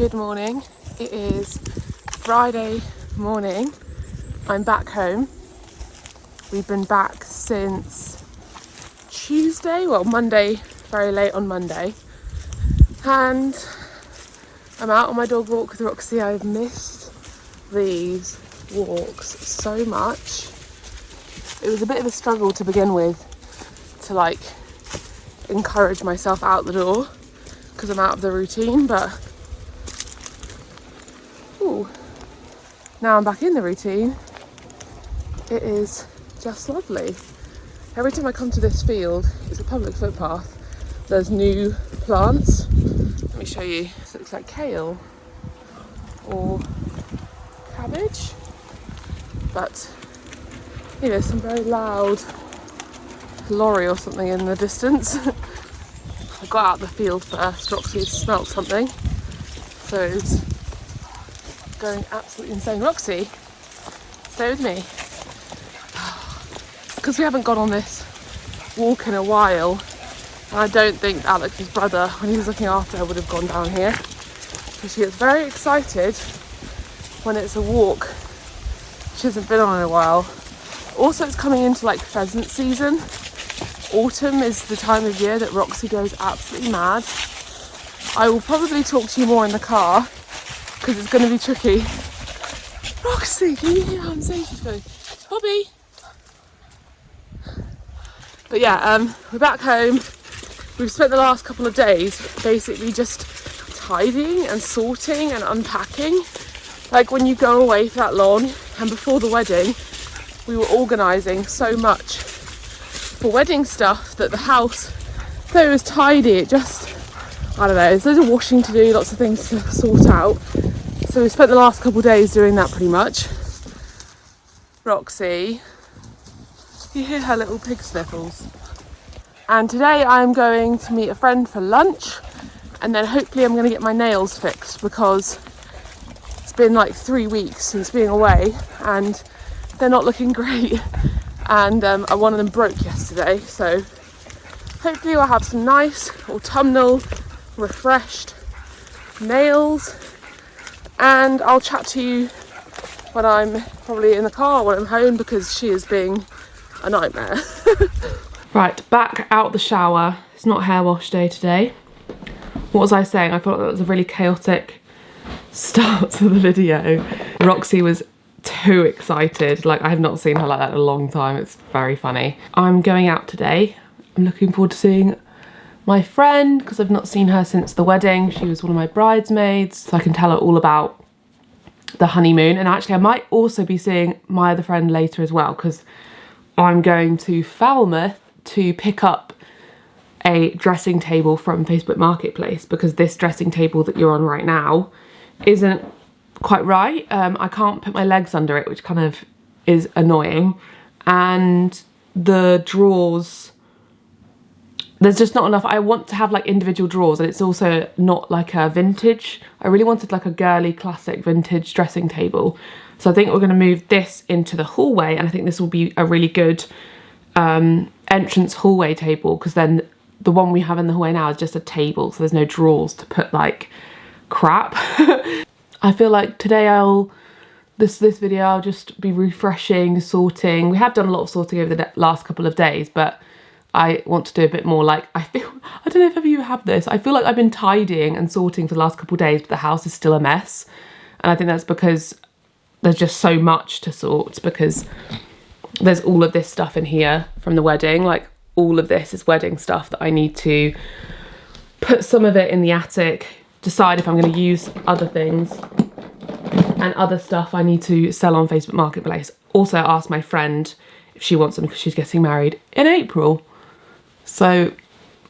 Good morning. It is Friday morning. I'm back home. We've been back since Tuesday, well Monday, very late on Monday. And I'm out on my dog walk with Roxy. I've missed these walks so much. It was a bit of a struggle to begin with to encourage myself out the door because I'm out of the routine, but now I'm back in the routine. It is just lovely. Every time I come to this field, it's a public footpath, there's new plants. Let me show you. This looks like kale or cabbage, but there's some very loud lorry or something in the distance. I got out of the field first. Roxy had smelt something, so it's going absolutely insane. Roxy, stay with me. Because we haven't gone on this walk in a while, and I don't think Alex's brother, when he was looking after her, would have gone down here. So she gets very excited when it's a walk she hasn't been on in a while. Also, it's coming into pheasant season. Autumn is the time of year that Roxy goes absolutely mad. I will probably talk to you more in the car because it's going to be tricky. Roxy, can you hear how insane she's going? Bobby! But yeah, we're back home. We've spent the last couple of days basically just tidying and sorting and unpacking. Like when you go away for that long, and before the wedding, we were organising so much for wedding stuff that the house, though it was tidy, it just, I don't know, there's loads of washing to do, lots of things to sort out. So we spent the last couple of days doing that pretty much. Roxy, you hear her little pig sniffles. And today I'm going to meet a friend for lunch, and then hopefully I'm going to get my nails fixed because it's been 3 weeks since being away and they're not looking great. And one of them broke yesterday, so hopefully I'll have some nice autumnal refreshed nails, and I'll chat to you when I'm probably in the car when I'm home because she is being a nightmare. Right, back out the shower. It's not hair wash day today. What was I saying? I thought that was a really chaotic start to the video. Roxy was too excited. I have not seen her like that in a long time. It's very funny. I'm going out today. I'm looking forward to seeing my friend because I've not seen her since the wedding. She was one of my bridesmaids, so I can tell her all about the honeymoon. And actually I might also be seeing my other friend later as well because I'm going to Falmouth to pick up a dressing table from Facebook Marketplace because this dressing table that you're on right now isn't quite right. I can't put my legs under it, which kind of is annoying, and the drawers, there's just not enough. I want to have individual drawers, and it's also not a vintage. I really wanted a girly classic vintage dressing table, so I think we're going to move this into the hallway, and I think this will be a really good entrance hallway table because then the one we have in the hallway now is just a table, so there's no drawers to put crap. I feel like today this video I'll just be refreshing, sorting. We have done a lot of sorting over the last couple of days, but I want to do a bit more. I don't know if ever you have this, I feel like I've been tidying and sorting for the last couple of days, but the house is still a mess. And I think that's because there's just so much to sort because there's all of this stuff in here from the wedding. All of this is wedding stuff that I need to put some of it in the attic, decide if I'm going to use other things, and other stuff I need to sell on Facebook Marketplace. Also asked my friend if she wants them because she's getting married in April. So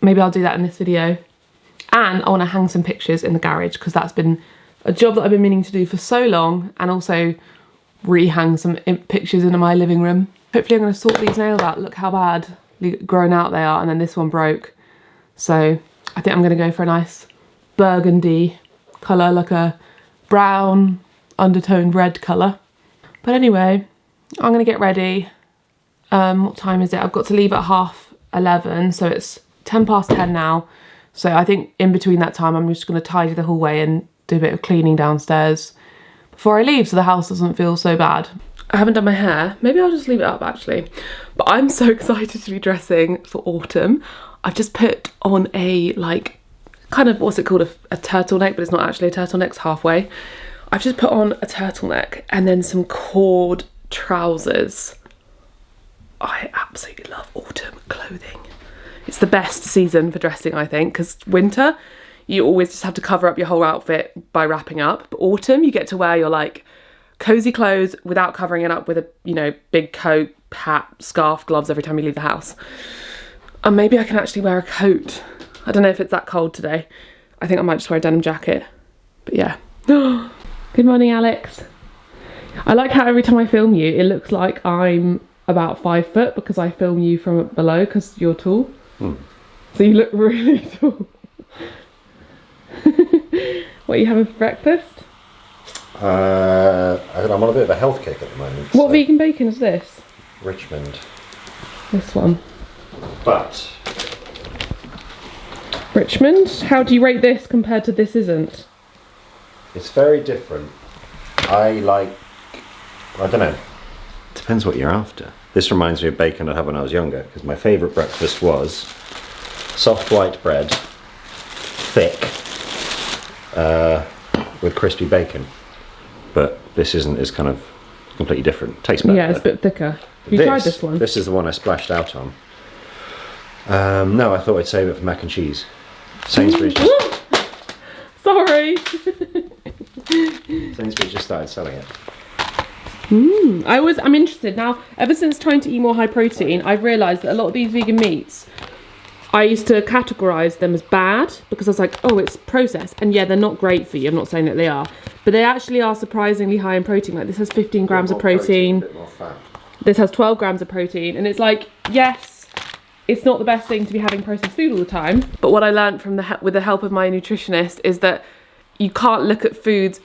maybe I'll do that in this video. And I want to hang some pictures in the garage because that's been a job that I've been meaning to do for so long, and also rehang some pictures in my living room. Hopefully I'm going to sort these nails out. Look how badly grown out they are, and then this one broke. So I think I'm going to go for a nice burgundy colour, like a brown undertoned red colour. But anyway, I'm going to get ready. What time is it? I've got to leave at 11:30, so it's 10 past 10 now. So I think in between that time I'm just going to tidy the hallway and do a bit of cleaning downstairs before I leave so the house doesn't feel so bad. I haven't done my hair. Maybe I'll just leave it up actually. But I'm so excited to be dressing for autumn. I've just put on a like, kind of, what's it called? A turtleneck, but it's not actually a turtleneck, it's halfway. I've just put on a turtleneck and then some cord trousers. I absolutely love autumn clothing. It's the best season for dressing, I think, because winter, you always just have to cover up your whole outfit by wrapping up. But autumn, you get to wear your like cozy clothes without covering it up with a, you know, big coat, hat, scarf, gloves every time you leave the house. And maybe I can actually wear a coat. I don't know if it's that cold today. I think I might just wear a denim jacket. But yeah. Good morning, Alex. I like how every time I film you, it looks like I'm about 5 foot because I film you from below because you're tall. So you look really tall. What are you having for breakfast? I'm on a bit of a health kick at the moment. What vegan bacon is this? Richmond. This one. But Richmond? How do you rate this compared to this isn't? it's very different. I don't know. Depends what you're after. This reminds me of bacon I'd have when I was younger, because my favourite breakfast was soft white bread, thick, with crispy bacon. But this isn't, it's kind of completely different. Tastes better. Yeah, it's a bit thicker. Have you tried this one? This is the one I splashed out on. No, I thought I'd save it for mac and cheese. Sainsbury's just... Sorry! Sainsbury's just started selling it. I'm interested. Now, ever since trying to eat more high protein, I've realised that a lot of these vegan meats, I used to categorise them as bad because I was like, oh, it's processed. And yeah, they're not great for you. I'm not saying that they are. But they actually are surprisingly high in protein. Like this has 15 grams of protein. A bit more fat. This has 12 grams of protein. And it's like, yes, it's not the best thing to be having processed food all the time. But what I learned from with the help of my nutritionist is that you can't look at foods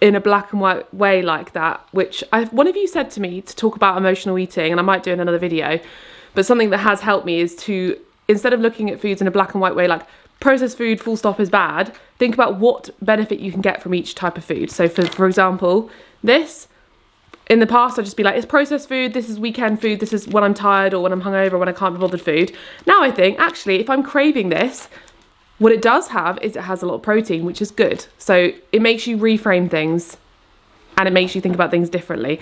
in a black and white way like that, which one of you said to me to talk about emotional eating, and I might do in another video, but something that has helped me is to, instead of looking at foods in a black and white way, like processed food full stop is bad, think about what benefit you can get from each type of food. So for example, this, in the past I'd just be like, it's processed food, this is weekend food, this is when I'm tired or when I'm hungover or when I can't be bothered food. Now I think, actually, if I'm craving this, what it does have is it has a lot of protein, which is good. So it makes you reframe things and it makes you think about things differently.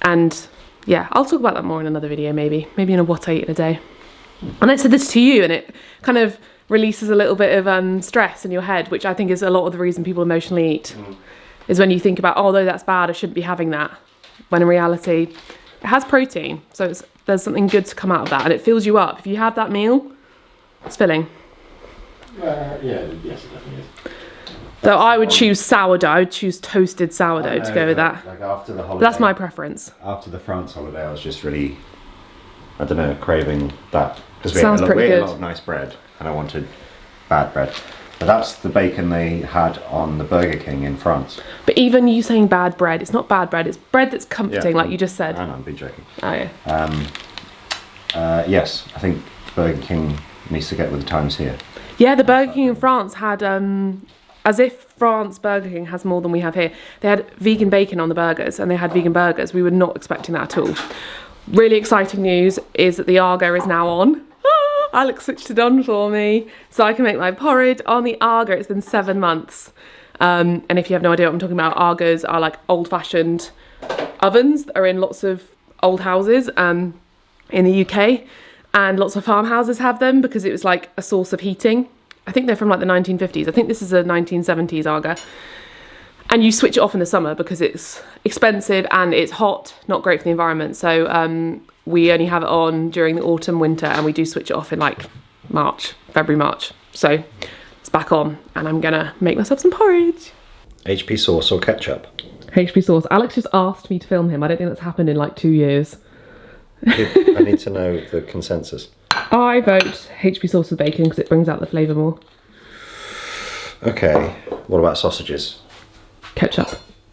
And yeah, I'll talk about that more in another video, maybe in a what I eat in a day. And I said this to you and it kind of releases a little bit of stress in your head, which I think is a lot of the reason people emotionally eat, is when you think about, oh, though that's bad, I shouldn't be having that. When in reality, it has protein. So there's something good to come out of that and it fills you up. If you have that meal, it's filling. Yes, it definitely is. Though I would choose sourdough. I would choose toasted sourdough to go with that. Like after the holiday, but that's my preference. After the France holiday, I was just really, I don't know, craving that. Because we Sounds had pretty a good. lot of nice bread, and I wanted bad bread. But that's the bacon they had on the Burger King in France. But even you saying bad bread, it's not bad bread. It's bread that's comforting, like you just said. I know, I'm being joking. Oh yeah. Yes, I think Burger King needs to get with the times here. Yeah, the Burger King in France had, as if France Burger King has more than we have here, they had vegan bacon on the burgers and they had vegan burgers. We were not expecting that at all. Really exciting news is that the Argo is now on. Alex switched it on for me so I can make my porridge on the Argo. It's been 7 months. And if you have no idea what I'm talking about, Argos are like old-fashioned ovens that are in lots of old houses in the UK. And lots of farmhouses have them because it was like a source of heating. I think they're from like the 1950s. I think this is a 1970s Argo. And you switch it off in the summer because it's expensive and it's hot, not great for the environment. So we only have it on during the autumn, winter, and we do switch it off in like February, March. So it's back on and I'm gonna make myself some porridge. HP sauce or ketchup? HP sauce. Alex just asked me to film him. I don't think that's happened in like 2 years. I need to know the consensus. I vote HP sauce with bacon because it brings out the flavour more. Okay, what about sausages? Ketchup,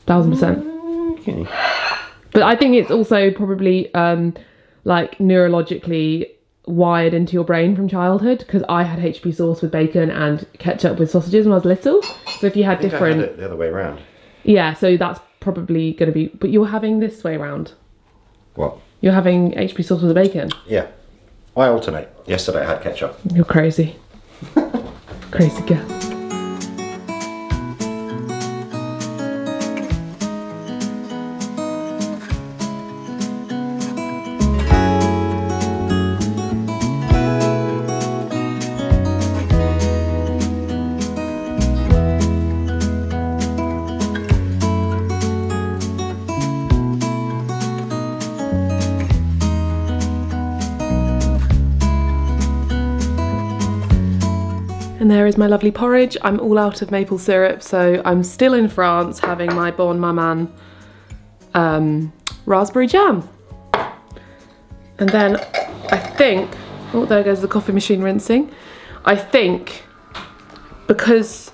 1000%. Okay. But I think it's also probably like neurologically wired into your brain from childhood, because I had HP sauce with bacon and ketchup with sausages when I was little. So if you had different... I had it the other way around. Yeah, so that's probably going to be... But you're having this way around. What? You're having HP sauce with the bacon. Yeah. I alternate. Yesterday I had ketchup. You're crazy. Crazy girl. And there is my lovely porridge. I'm all out of maple syrup, so I'm still in France having my Bon Maman raspberry jam. And then I think, oh, there goes the coffee machine rinsing. I think because,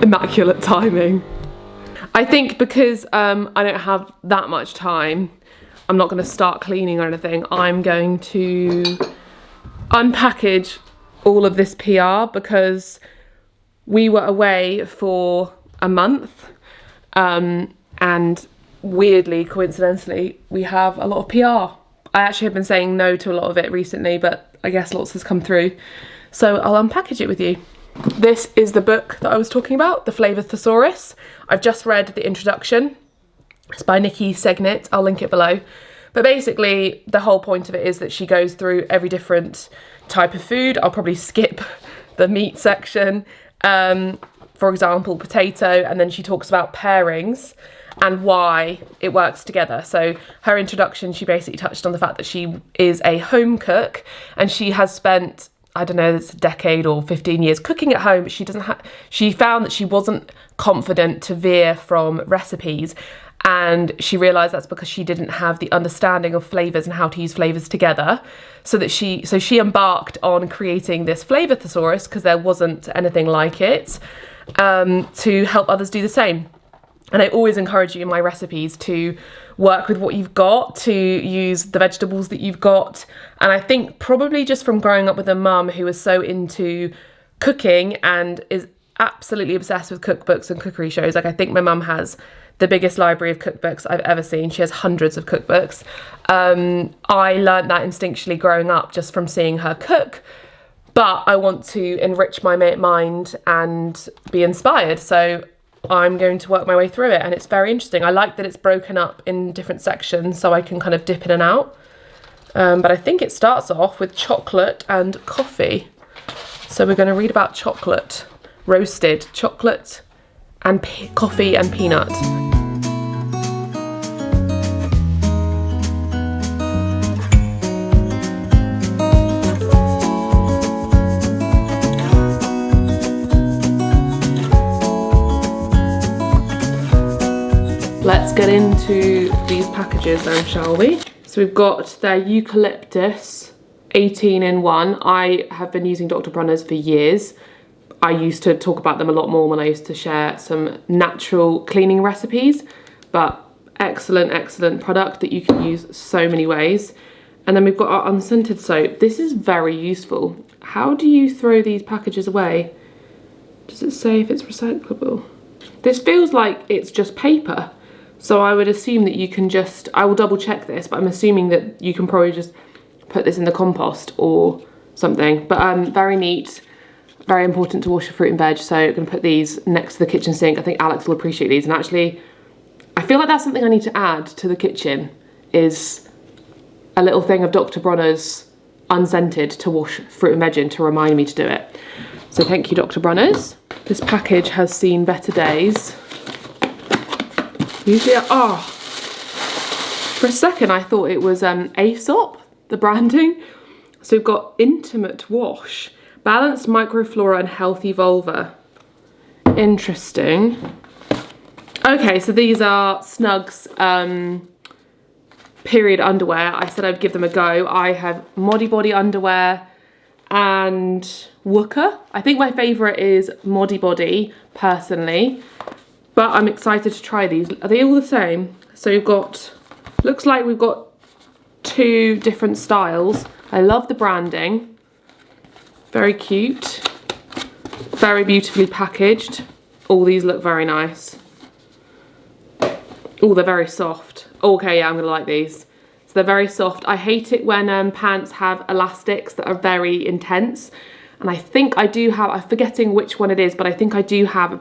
immaculate timing. I think because I don't have that much time, I'm not going to start cleaning or anything. I'm going to unpackage all of this PR because we were away for a month and weirdly, coincidentally, we have a lot of PR. I actually have been saying no to a lot of it recently, but I guess lots has come through. So I'll unpackage it with you. This is the book that I was talking about, The Flavour Thesaurus. I've just read the introduction. It's by Nikki Segnit. I'll link it below. But basically, the whole point of it is that she goes through every different type of food. I'll probably skip the meat section. For example, potato, and then she talks about pairings and why it works together. So her introduction, she basically touched on the fact that she is a home cook and she has spent, I don't know, it's a decade or 15 years cooking at home, but she found that she wasn't confident to veer from recipes. And she realised that's because she didn't have the understanding of flavours and how to use flavours together. So she embarked on creating this flavour thesaurus, because there wasn't anything like it, to help others do the same. And I always encourage you in my recipes to work with what you've got, to use the vegetables that you've got. And I think probably just from growing up with a mum who was so into cooking and is absolutely obsessed with cookbooks and cookery shows, like I think my mum has the biggest library of cookbooks I've ever seen. She has hundreds of cookbooks. I learned that instinctually growing up just from seeing her cook, but I want to enrich my mind and be inspired. So I'm going to work my way through it, and it's very interesting. I like that it's broken up in different sections so I can kind of dip in and out. But I think it starts off with chocolate and coffee. So we're going to read about chocolate, roasted chocolate and coffee and peanut. Let's get into these packages then, shall we? So we've got their eucalyptus 18 in 1. I have been using Dr. Bronner's for years. I used to talk about them a lot more when I used to share some natural cleaning recipes, but excellent, excellent product that you can use so many ways. And then we've got our unscented soap. This is very useful. How do you throw these packages away? Does it say if it's recyclable? This feels like it's just paper. So I would assume that you can just, I will double check this, but I'm assuming that you can probably just put this in the compost or something. But very neat. Very important to wash your fruit and veg, so I'm going to put these next to the kitchen sink. I think Alex will appreciate these, and actually I feel like that's something I need to add to the kitchen, is a little thing of Dr. Bronner's unscented to wash fruit and veg in to remind me to do it. So thank you, Dr. Bronner's. This package has seen better days. Usually, for a second I thought it was Aesop, the branding. So we've got Intimate Wash. Balanced microflora and healthy vulva. Interesting. Okay, so these are Snug's period underwear. I said I'd give them a go. I have Modi Body underwear and Wooker. I think my favourite is Modi Body, personally. But I'm excited to try these. Are they all the same? So we've got, looks like we've got 2 2 different styles. I love the branding. Very cute. Very beautifully packaged. All these look very nice. Oh, they're very soft. Okay, yeah, I'm gonna like these. So they're very soft. I hate it when pants have elastics that are very intense. And I think I do have, I'm forgetting which one it is, but I think I do have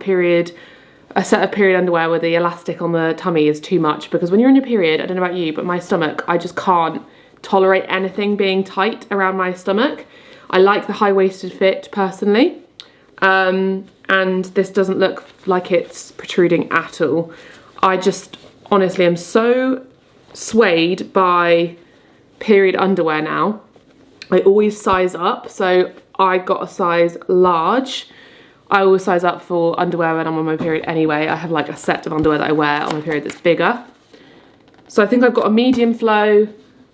a set of period underwear where the elastic on the tummy is too much, because when you're in your period, I don't know about you, but my stomach, I just can't tolerate anything being tight around my stomach. I like the high-waisted fit personally. And this doesn't look like it's protruding at all. I just honestly am so swayed by period underwear now. I always size up, so I got a size large. I always size up for underwear when I'm on my period anyway. I have like a set of underwear that I wear on my period that's bigger. So I think I've got a medium flow,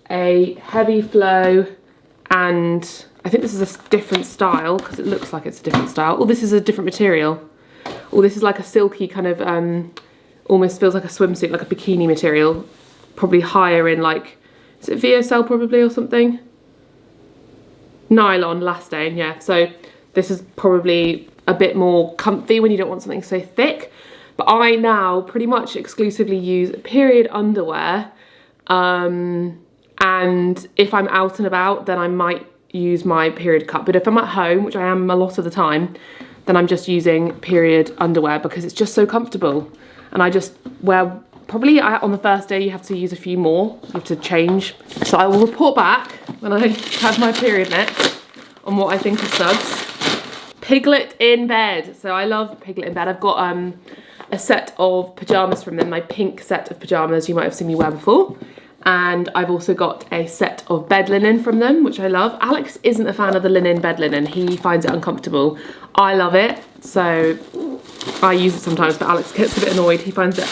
a heavy flow, and I think this is a different style because it looks like it's a different style. Oh, this is a different material. Oh, this is like a silky kind of, almost feels like a swimsuit, like a bikini material. Probably higher in like, is it VSL probably or something? Nylon, elastane, yeah. So this is probably a bit more comfy when you don't want something so thick. But I now pretty much exclusively use period underwear. And if I'm out and about, then I might use my period cup. But if I'm at home, which I am a lot of the time, then I'm just using period underwear because it's just so comfortable. And I just wear, probably on the first day you have to use a few more, you have to change. So I will report back when I have my period next on what I think of Suggs. Piglet in bed. So I love Piglet in bed. I've got a set of pyjamas from them, my pink set of pyjamas you might have seen me wear before. And I've also got a set of bed linen from them, which I love. Alex isn't a fan of the linen bed linen. He finds it uncomfortable. I love it, so I use it sometimes, but Alex gets a bit annoyed. He finds it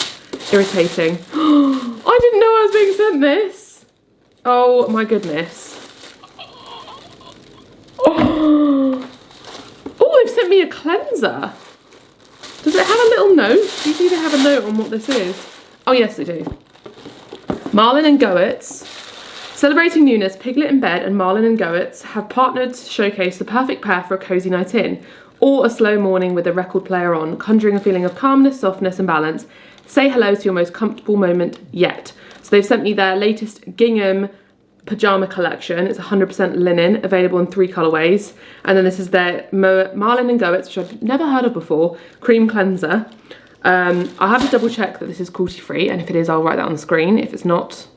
irritating. I didn't know I was being sent this. Oh my goodness. Oh, they've sent me a cleanser. Does it have a little note? Usually they have a note on what this is. Oh yes, they do. Marlin and Goetz. Celebrating newness, Piglet in Bed and Marlin and Goetz have partnered to showcase the perfect pair for a cosy night in, or a slow morning with a record player on, conjuring a feeling of calmness, softness and balance. Say hello to your most comfortable moment yet. So they've sent me their latest gingham pyjama collection. It's 100% linen, available in 3 colourways. And then this is their Marlin and Goetz, which I've never heard of before, cream cleanser. I'll have to double check that this is cruelty free, and if it is, I'll write that on the screen. If it's not,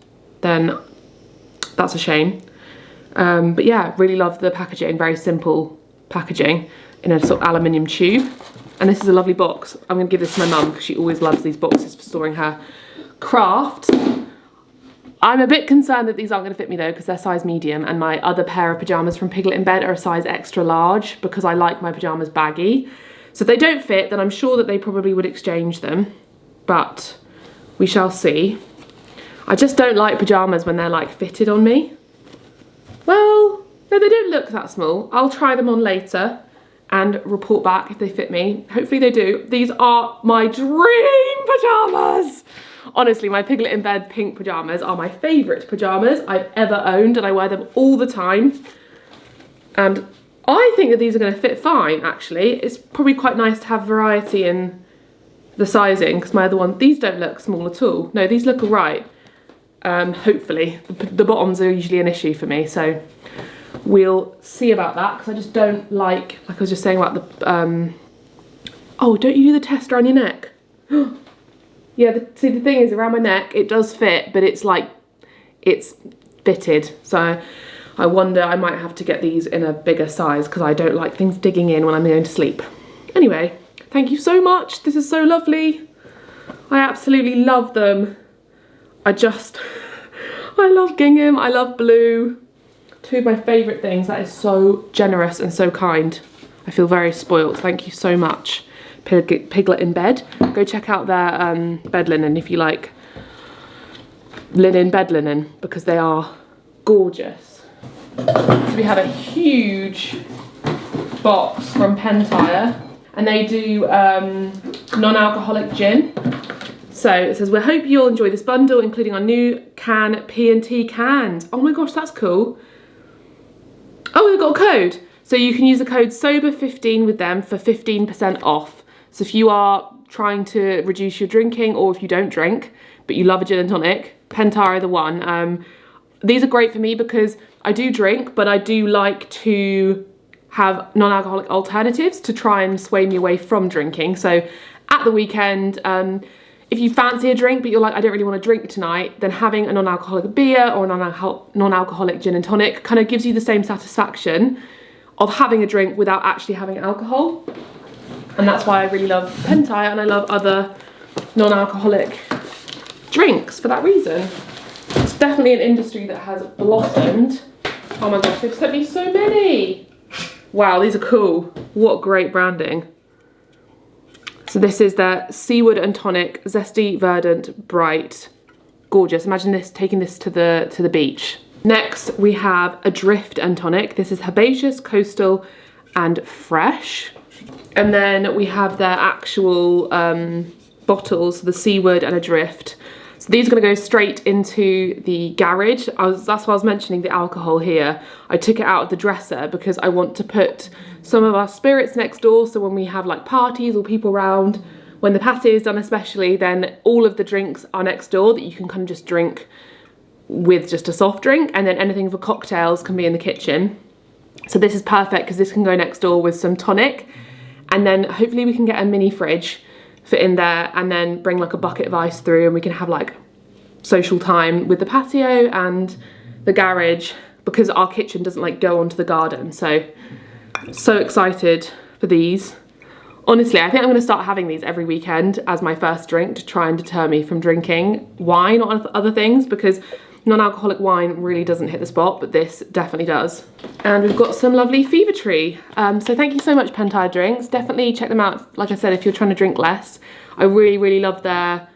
then that's a shame. But yeah, really love the packaging, very simple packaging in a sort of aluminium tube. And this is a lovely box. I'm gonna give this to my mum because she always loves these boxes for storing her crafts. I'm a bit concerned that these aren't gonna fit me though, because they're size medium, and my other pair of pyjamas from Piglet in Bed are a size extra large because I like my pyjamas baggy. So if they don't fit, then I'm sure that they probably would exchange them, but we shall see. I just don't like pyjamas when they're like fitted on me. Well, no, they don't look that small. I'll try them on later and report back if they fit me. Hopefully they do. These are my dream pyjamas. Honestly, my Piglet in Bed pink pyjamas are my favourite pyjamas I've ever owned, and I wear them all the time. And I think that these are going to fit fine, actually. It's probably quite nice to have variety in the sizing, because my other one, these don't look small at all. No, these look all right. Hopefully. The bottoms are usually an issue for me, so we'll see about that, because I just don't like I was just saying about the, oh, don't you do the test around your neck? Yeah, see the thing is, around my neck, it does fit, but it's like, it's fitted, so I wonder, I might have to get these in a bigger size because I don't like things digging in when I'm going to sleep. Anyway, thank you so much. This is so lovely. I absolutely love them. I love gingham. I love blue. 2 of my favourite things. That is so generous and so kind. I feel very spoilt. Thank you so much, Piglet in Bed. Go check out their bed linen if you like linen bed linen, because they are gorgeous. So we have a huge box from Pentire, and they do non-alcoholic gin. So it says, we hope you'll enjoy this bundle, including our new can P&T canned. Oh my gosh, that's cool. Oh, we've got a code. So you can use the code SOBER15 with them for 15% off. So if you are trying to reduce your drinking, or if you don't drink, but you love a gin and tonic, Pentire the one. These are great for me because I do drink, but I do like to have non-alcoholic alternatives to try and sway me away from drinking. So at the weekend, if you fancy a drink, but you're like, I don't really want to drink tonight, then having a non-alcoholic beer or a non-alcoholic gin and tonic kind of gives you the same satisfaction of having a drink without actually having alcohol. And that's why I really love Pentire, and I love other non-alcoholic drinks for that reason. It's definitely an industry that has blossomed. Oh my gosh, they've sent me so many. Wow, these are cool. What great branding. So this is their Seawood and Tonic, Zesty, Verdant, Bright. Gorgeous. Imagine this, taking this to the beach. Next, we have Adrift and Tonic. This is herbaceous, coastal, and fresh. And then we have their actual bottles, the Seawood and Adrift. So these are going to go straight into the garage. That's why I was mentioning the alcohol here. I took it out of the dresser because I want to put some of our spirits next door. So when we have like parties or people around, when the patio is done especially, then all of the drinks are next door that you can kind of just drink with just a soft drink. And then anything for cocktails can be in the kitchen. So this is perfect because this can go next door with some tonic. And then hopefully we can get a mini fridge fit in there and then bring like a bucket of ice through, and we can have like social time with the patio and the garage, because our kitchen doesn't like go onto the garden. So excited for these. Honestly, I think I'm going to start having these every weekend as my first drink to try and deter me from drinking wine or other things, because non-alcoholic wine really doesn't hit the spot, but this definitely does. And we've got some lovely Fever Tree. So thank you so much, Pentire Drinks. Definitely check them out, like I said, if you're trying to drink less. I really, really love their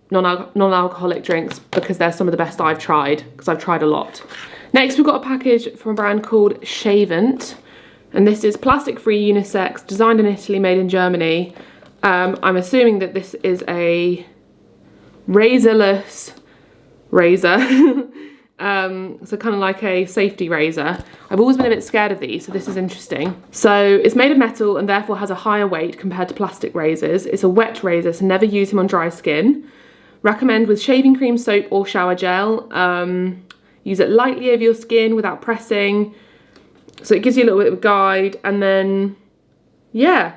non-alcoholic drinks because they're some of the best I've tried, because I've tried a lot. Next, we've got a package from a brand called Shavent. And this is plastic-free unisex, designed in Italy, made in Germany. I'm assuming that this is a razorless razor. So kind of like a safety razor. I've always been a bit scared of these, so this is interesting. So it's made of metal and therefore has a higher weight compared to plastic razors. It's a wet razor, so never use them on dry skin. Recommend with shaving cream, soap or shower gel. Use it lightly over your skin without pressing. So it gives you a little bit of a guide, and then yeah,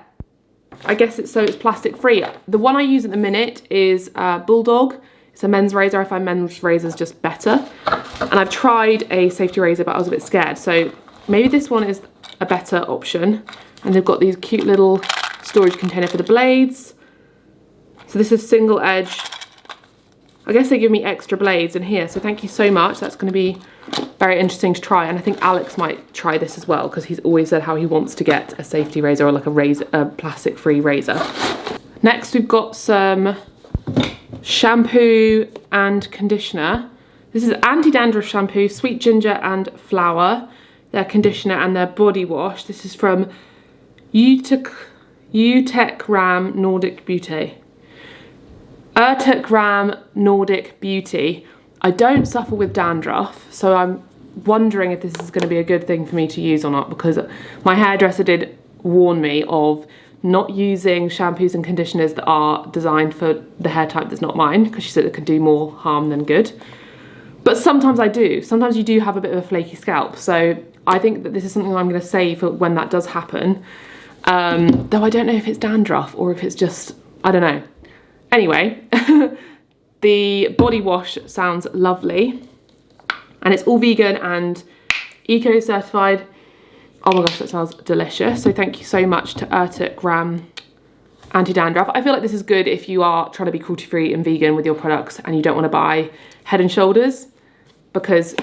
I guess it's plastic free. The one I use at the minute is Bulldog. It's a men's razor. I find men's razors just better. And I've tried a safety razor, but I was a bit scared. So maybe this one is a better option. And they've got these cute little storage container for the blades. So this is single edge. I guess they give me extra blades in here. So thank you so much. That's going to be very interesting to try. And I think Alex might try this as well, because he's always said how he wants to get a safety razor or like a plastic-free razor. Next, we've got some shampoo and conditioner. This is anti-dandruff shampoo, sweet ginger and flower. Their conditioner and their body wash. This is from Utek Nordic Beauty. Urtekram Nordic Beauty. I don't suffer with dandruff, so I'm wondering if this is going to be a good thing for me to use or not, because my hairdresser did warn me of not using shampoos and conditioners that are designed for the hair type that's not mine, because she said it could do more harm than good. But sometimes I do. Sometimes you do have a bit of a flaky scalp, so I think that this is something I'm going to save for when that does happen. Though I don't know if it's dandruff or if it's just, I don't know. Anyway, the body wash sounds lovely, and it's all vegan and eco certified. Oh my gosh, that smells delicious. So thank you so much to Urtekram Anti-Dandruff. I feel like this is good if you are trying to be cruelty-free and vegan with your products and you don't want to buy Head and Shoulders, because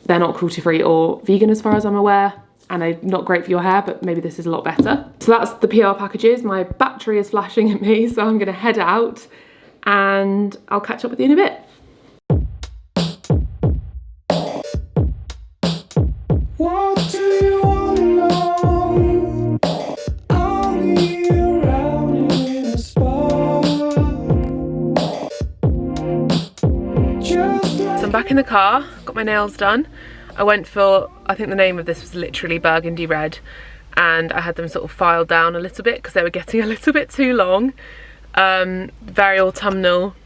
they're not cruelty-free or vegan as far as I'm aware, and they're not great for your hair, but maybe this is a lot better. So that's the PR packages. My battery is flashing at me, so I'm gonna head out and I'll catch up with you in a bit. What do you want to know? I'll be around in a spot. So I'm back back in the car, got my nails done. I went for, I think the name of this was literally burgundy red, and I had them sort of filed down a little bit because they were getting a little bit too long. Very autumnal.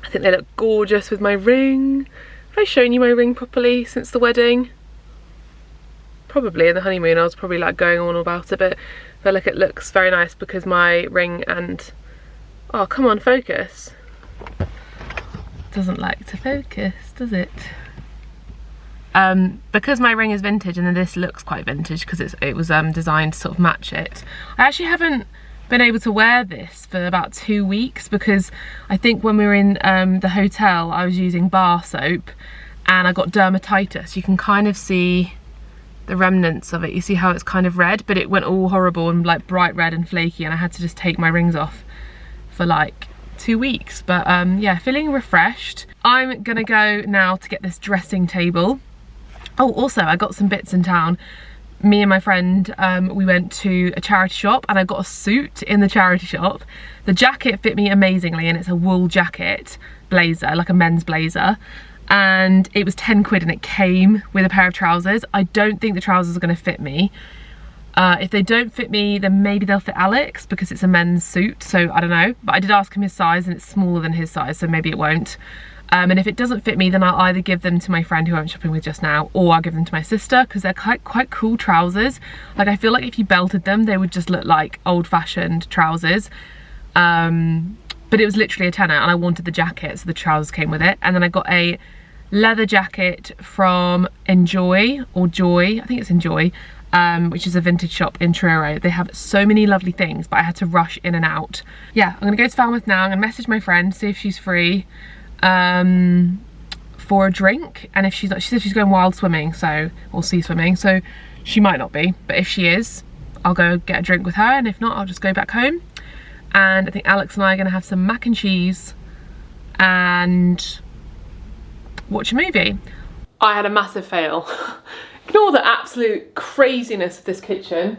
I think they look gorgeous with my ring. Have I shown you my ring properly since the wedding? Probably. In the honeymoon I was probably like going on about it, but I feel like it looks very nice because my ring and... Oh, come on, focus. Doesn't like to focus, does it? Because my ring is vintage, and then this looks quite vintage because it was designed to sort of match it. I actually haven't been able to wear this for about 2 weeks because I think when we were in the hotel I was using bar soap and I got dermatitis. You can kind of see the remnants of it. You see how it's kind of red, but it went all horrible and like bright red and flaky, and I had to just take my rings off for like 2 weeks. But yeah, feeling refreshed. I'm gonna go now to get this dressing table. Oh, also I got some bits in town. Me and my friend, we went to a charity shop and I got a suit in the charity shop. The jacket fit me amazingly, and it's a wool jacket blazer, like a men's blazer. And it was 10 quid and it came with a pair of trousers. I don't think the trousers are gonna fit me. If they don't fit me, then maybe they'll fit Alex because it's a men's suit, so I don't know. But I did ask him his size and it's smaller than his size, so maybe it won't. And if it doesn't fit me, then I'll either give them to my friend who I'm shopping with just now, or I'll give them to my sister because they're quite cool trousers. Like, I feel like if you belted them, they would just look like old-fashioned trousers. But it was literally a tenner, and I wanted the jacket, so the trousers came with it. And then I got a leather jacket from Enjoy, or Joy, I think it's Enjoy, which is a vintage shop in Truro. They have so many lovely things, but I had to rush in and out. Yeah, I'm gonna go to Falmouth now. I'm gonna message my friend, see if she's free for a drink, and if she's not, she said she's going wild swimming, so, or sea swimming, so she might not be, but if she is, I'll go get a drink with her, and if not, I'll just go back home. And I think Alex and I are gonna have some mac and cheese and watch a movie. I had a massive fail. Ignore the absolute craziness of this kitchen.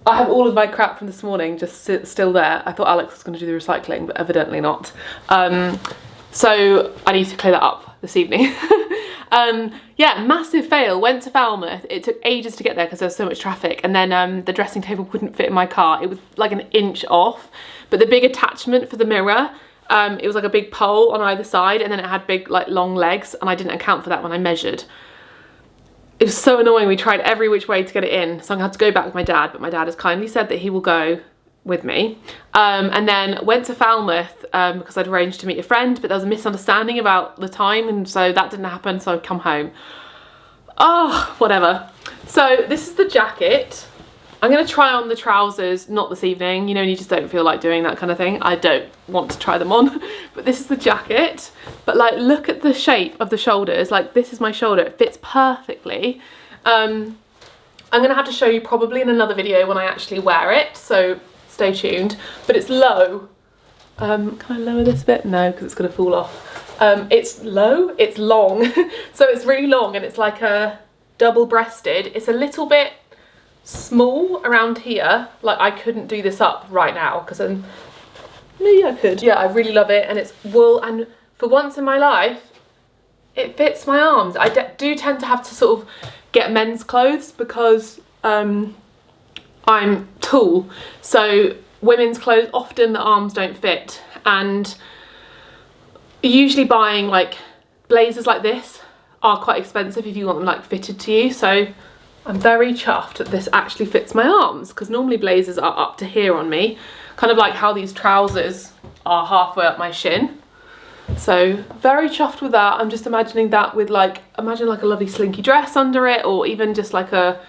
I have all of my crap from this morning just still there. I thought Alex was going to do the recycling, but evidently not. So I need to clear that up this evening. Yeah, massive fail. Went to Falmouth. It took ages to get there because there was so much traffic, and then the dressing table wouldn't fit in my car. It was like an inch off, but the big attachment for the mirror, it was like a big pole on either side, and then it had big like long legs, and I didn't account for that when I measured. It was so annoying. We tried every which way to get it in, so I had to go back with my dad, but my dad has kindly said that he will go with me. And then went to Falmouth because I'd arranged to meet a friend, but there was a misunderstanding about the time, and so that didn't happen, so I'd come home. Oh, whatever. So this is the jacket. I'm gonna try on the trousers, not this evening, you know, and you just don't feel like doing that kind of thing. I don't want to try them on, but this is the jacket. But like, look at the shape of the shoulders. Like, this is my shoulder, it fits perfectly. I'm gonna have to show you probably in another video when I actually wear it, so stay tuned. But it's low. Can I lower this a bit? No, because it's gonna fall off. It's low, it's long. So it's really long, and it's like a double-breasted. It's a little bit small around here. Like, I couldn't do this up right now because maybe I could. Yeah, I really love it, and it's wool, and for once in my life it fits my arms. I do tend to have to sort of get men's clothes because I'm tall, so women's clothes often the arms don't fit, and usually buying like blazers like this are quite expensive if you want them like fitted to you. So I'm very chuffed that this actually fits my arms, because normally blazers are up to here on me, kind of like how these trousers are halfway up my shin. So very chuffed with that. I'm just imagining that with like, imagine like a lovely slinky dress under it, or even just like a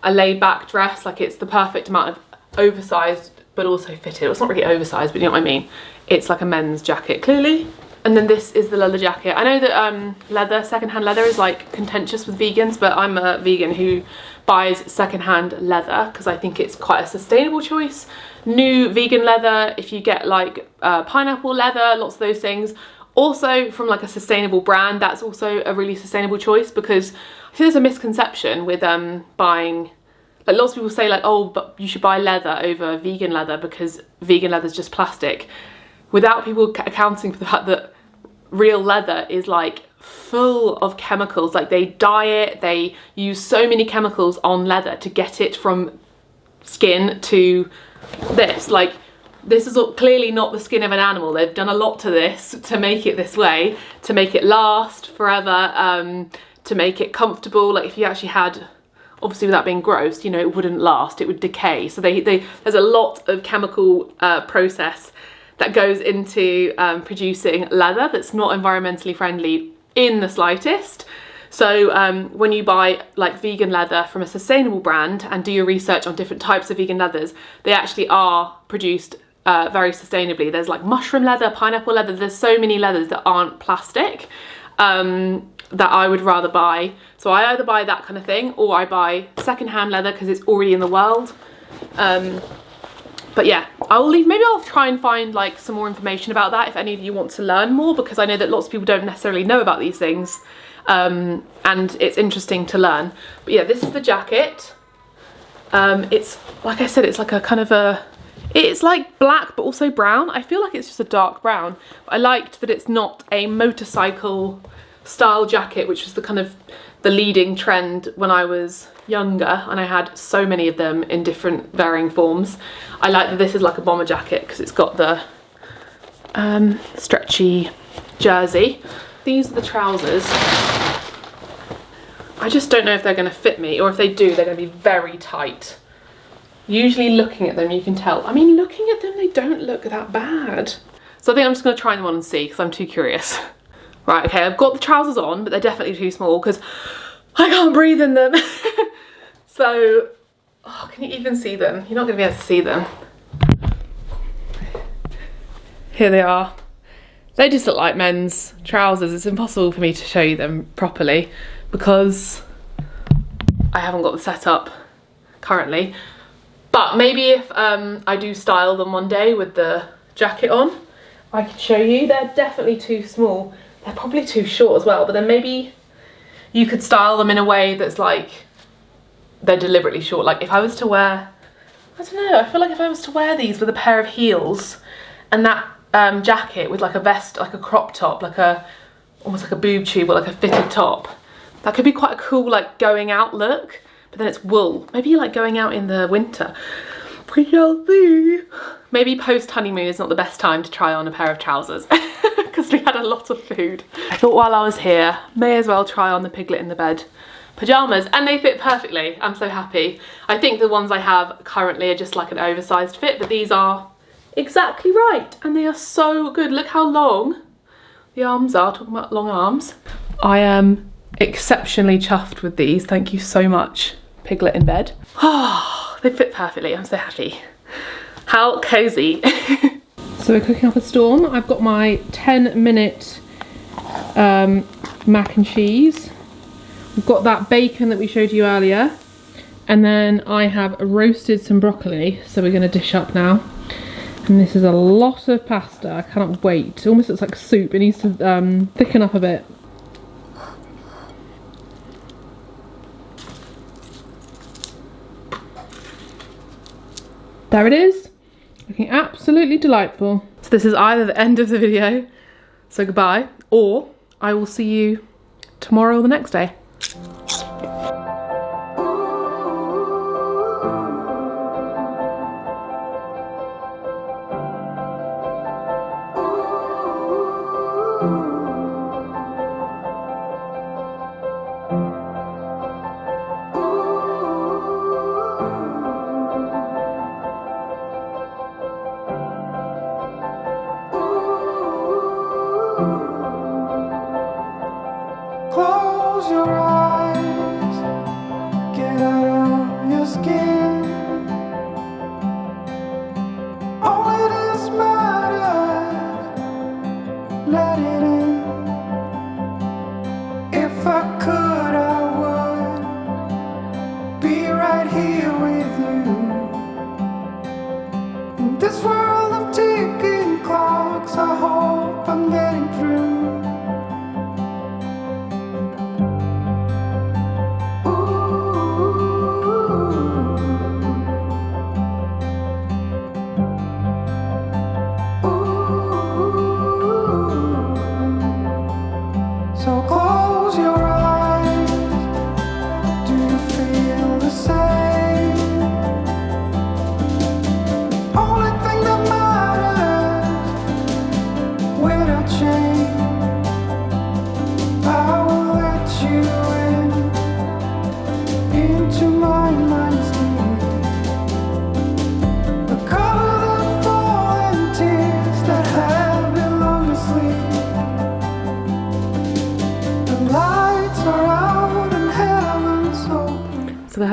laid back dress. Like, it's the perfect amount of oversized but also fitted. It's not really oversized, but you know what I mean. It's like a men's jacket clearly. And then this is the leather jacket. I know that secondhand leather is like contentious with vegans, but I'm a vegan who buys secondhand leather because I think it's quite a sustainable choice. New vegan leather, if you get like pineapple leather, lots of those things. Also from like a sustainable brand, that's also a really sustainable choice, because I think there's a misconception with buying, like lots of people say like, oh, but you should buy leather over vegan leather because vegan leather is just plastic, without people accounting for the fact that real leather is like full of chemicals. Like they dye it, they use so many chemicals on leather to get it from skin to this. Like this is clearly not the skin of an animal. They've done a lot to this to make it this way, to make it last forever, to make it comfortable. Like if you actually had, obviously without being gross, you know, it wouldn't last, it would decay. So there's a lot of chemical process that goes into producing leather that's not environmentally friendly in the slightest. So when you buy like vegan leather from a sustainable brand and do your research on different types of vegan leathers, they actually are produced very sustainably. There's like mushroom leather, pineapple leather, there's so many leathers that aren't plastic that I would rather buy. So I either buy that kind of thing or I buy secondhand leather because it's already in the world. But yeah, maybe I'll try and find like some more information about that if any of you want to learn more, because I know that lots of people don't necessarily know about these things, and it's interesting to learn. But yeah, this is the jacket. It's, like I said, it's like a kind of it's like black but also brown. I feel like it's just a dark brown. But I liked that it's not a motorcycle style jacket, which was the kind of the leading trend when I was younger, and I had so many of them in different varying forms. I like that this is like a bomber jacket because it's got the stretchy jersey. These are the trousers. I just don't know if they're going to fit me, or if they do, they're going to be very tight. Usually looking at them you can tell. I mean, looking at them, they don't look that bad. So I think I'm just going to try them on and see, because I'm too curious. Right, okay, I've got the trousers on, but they're definitely too small because I can't breathe in them. So, oh, can you even see them? You're not going to be able to see them. Here they are. They just look like men's trousers. It's impossible for me to show you them properly because I haven't got the setup currently. But maybe if I do style them one day with the jacket on, I could show you. They're definitely too small. They're probably too short as well, but then maybe you could style them in a way that's like they're deliberately short. Like if I was to wear, I don't know, I feel like if I was to wear these with a pair of heels and that jacket with like a vest, like a crop top, like almost like a boob tube or like a fitted top, that could be quite a cool like going out look. But then it's wool. Maybe like going out in the winter. We shall see. Maybe post honeymoon is not the best time to try on a pair of trousers because we had a lot of food. I thought while I was here, may as well try on the piglet in the bed pajamas, and they fit perfectly. I'm so happy. I think the ones I have currently are just like an oversized fit, but these are exactly right and they are so good. Look how long the arms are, talking about long arms. I am exceptionally chuffed with these. Thank you so much, piglet in bed. Oh, they fit perfectly. I'm so happy. How cozy. So we're cooking up a storm. I've got my 10-minute mac and cheese. We've got that bacon that we showed you earlier, and then I have roasted some broccoli, so we're going to dish up now. And this is a lot of pasta. I cannot wait. It almost looks like soup. It needs to thicken up a bit. There it is, looking absolutely delightful. So this is either the end of the video, so goodbye, or I will see you tomorrow or the next day. Close your eyes, get out of your skin. All it is matters, let it in. If I could, I would be right here with you. In this world of ticking clocks, I hope I'm getting through. Ooh.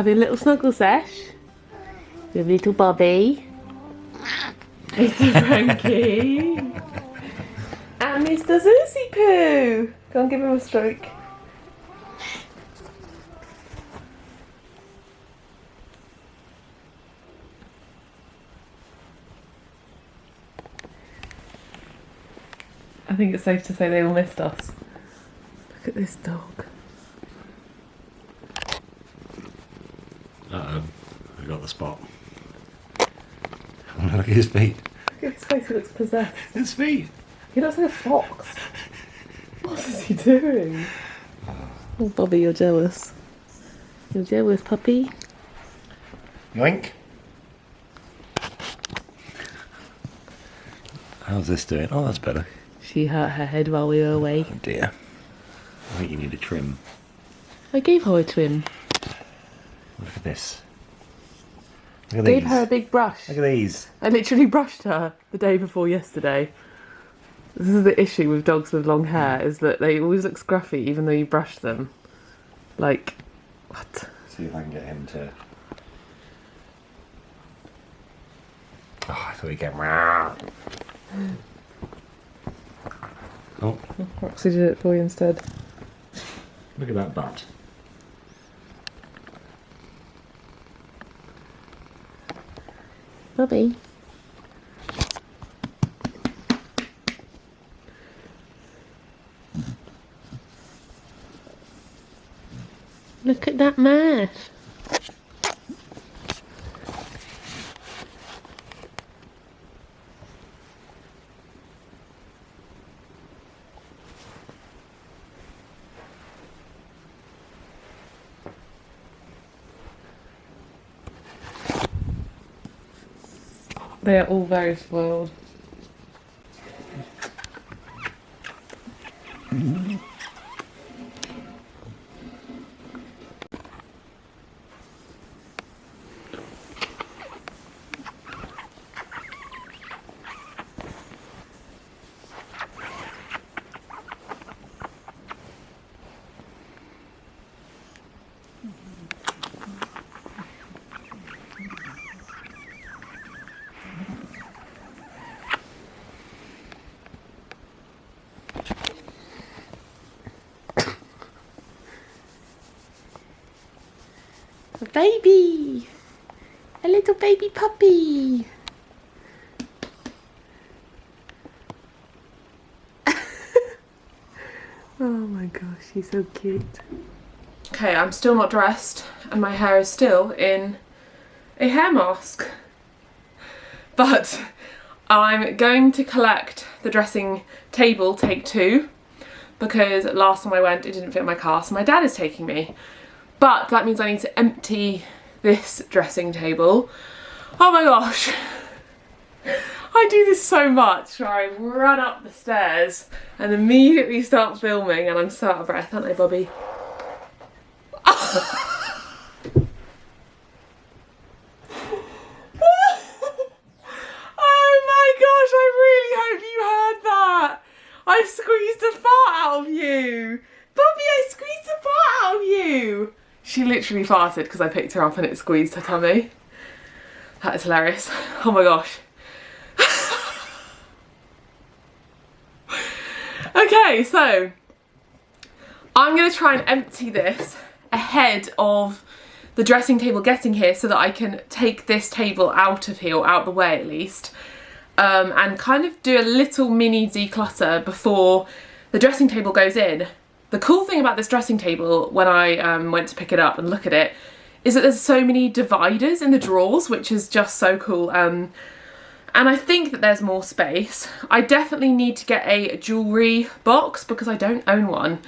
having a little snuggle sesh with little Bobby. Mr. Frankie. And Mr. Zuzi Poo. Go and give him a stroke. I think it's safe to say they all missed us. Look at this dog. Uh-oh, I got the spot. Look at his feet. Look at his face, he looks possessed. His feet. He looks like a fox. What is he doing? Oh, Bobby, you're jealous. You're jealous, puppy. Yoink. How's this doing? Oh, that's better. She hurt her head while we were away. Oh dear. I think you need a trim. I gave her a trim. Look at this. Look at Gave these. her a big brush. Look at these. I literally brushed her the day before yesterday. This is the issue with dogs with long hair, is that they always look scruffy even though you brush them. Like, what? See if I can get him to... Oh, I thought he'd get... Oh, Roxy did it for you instead. look at that butt. Bobby. Look at that mouth. They are all very spoiled. A baby! A little baby puppy! Oh my gosh, she's so cute. Okay, I'm still not dressed and my hair is still in a hair mask. But I'm going to collect the dressing table, take 2, because last time I went it didn't fit in my car, so my dad is taking me. But that means I need to empty this dressing table. Oh my gosh. I do this so much where I run up the stairs and immediately start filming and I'm so out of breath, aren't I, Bobby? Oh my gosh, I really hope you heard that. I squeezed a fart out of you. Bobby, I squeezed a fart out of you. She literally farted because I picked her up and it squeezed her tummy. That is hilarious. Oh my gosh. Okay, so I'm going to try and empty this ahead of the dressing table getting here so that I can take this table out of here, or out the way at least, and kind of do a little mini declutter before the dressing table goes in. The cool thing about this dressing table, when I went to pick it up and look at it, is that there's so many dividers in the drawers, which is just so cool. And I think that there's more space. I definitely need to get a jewellery box because I don't own one.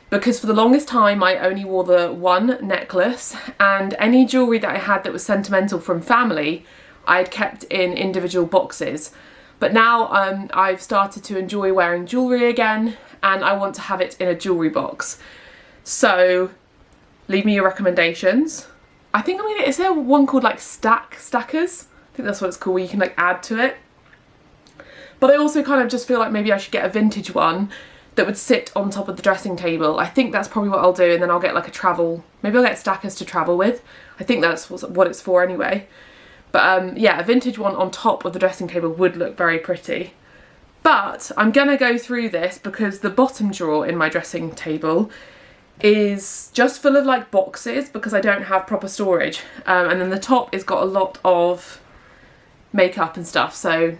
Because for the longest time I only wore the one necklace, and any jewellery that I had that was sentimental from family I had kept in individual boxes. But now I've started to enjoy wearing jewellery again, and I want to have it in a jewellery box. So leave me your recommendations. I think I'm gonna, is there one called like stackers? I think that's what it's called, where you can like add to it. But I also kind of just feel like maybe I should get a vintage one that would sit on top of the dressing table. I think that's probably what I'll do, and then I'll get like a travel, maybe I'll get stackers to travel with. I think that's what it's for anyway. But yeah, a vintage one on top of the dressing table would look very pretty. But I'm gonna go through this because the bottom drawer in my dressing table is just full of like boxes because I don't have proper storage. And then the top has got a lot of makeup and stuff. So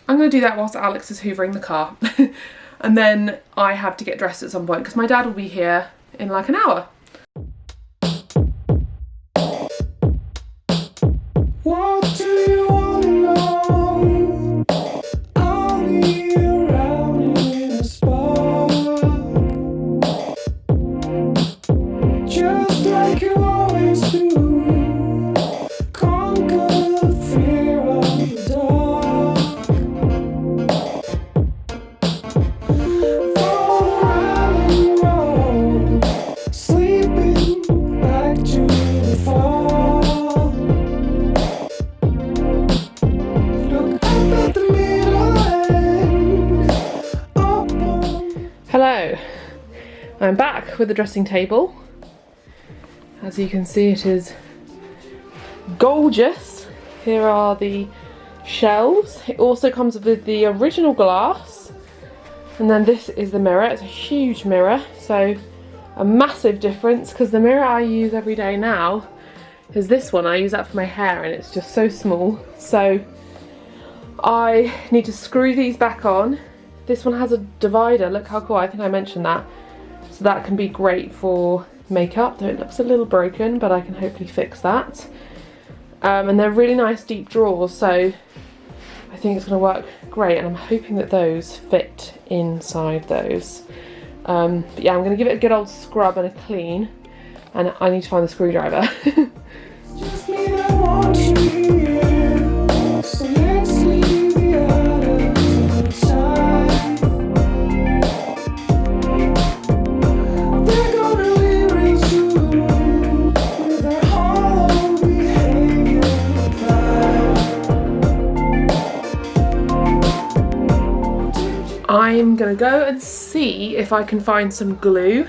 I'm gonna do that whilst Alex is hoovering the car. And then I have to get dressed at some point because my dad will be here in like an hour. What do you want to know? I'll be around in a spot, just like you always do. Conquer the fear of the dark. Fall around and roll, sleeping back to the fall. Hello, I'm back with the dressing table. As you can see, it is gorgeous. Here are the shelves. It also comes with the original glass, and then this is the mirror. It's a huge mirror, so a massive difference because the mirror I use every day now is this one. I use that for my hair and it's just so small, so I need to screw these back on. This one has a divider, look how cool, I think I mentioned that. So that can be great for makeup, though it looks a little broken, but I can hopefully fix that. And they're really nice deep drawers, so I think it's gonna work great, and I'm hoping that those fit inside those. But yeah, I'm gonna give it a good old scrub and a clean, and I need to find the screwdriver. Just me that wants you here, so let's leave the others outside. They're gonna leave real soon with their hollow behavior I'm gonna go and see if I can find some glue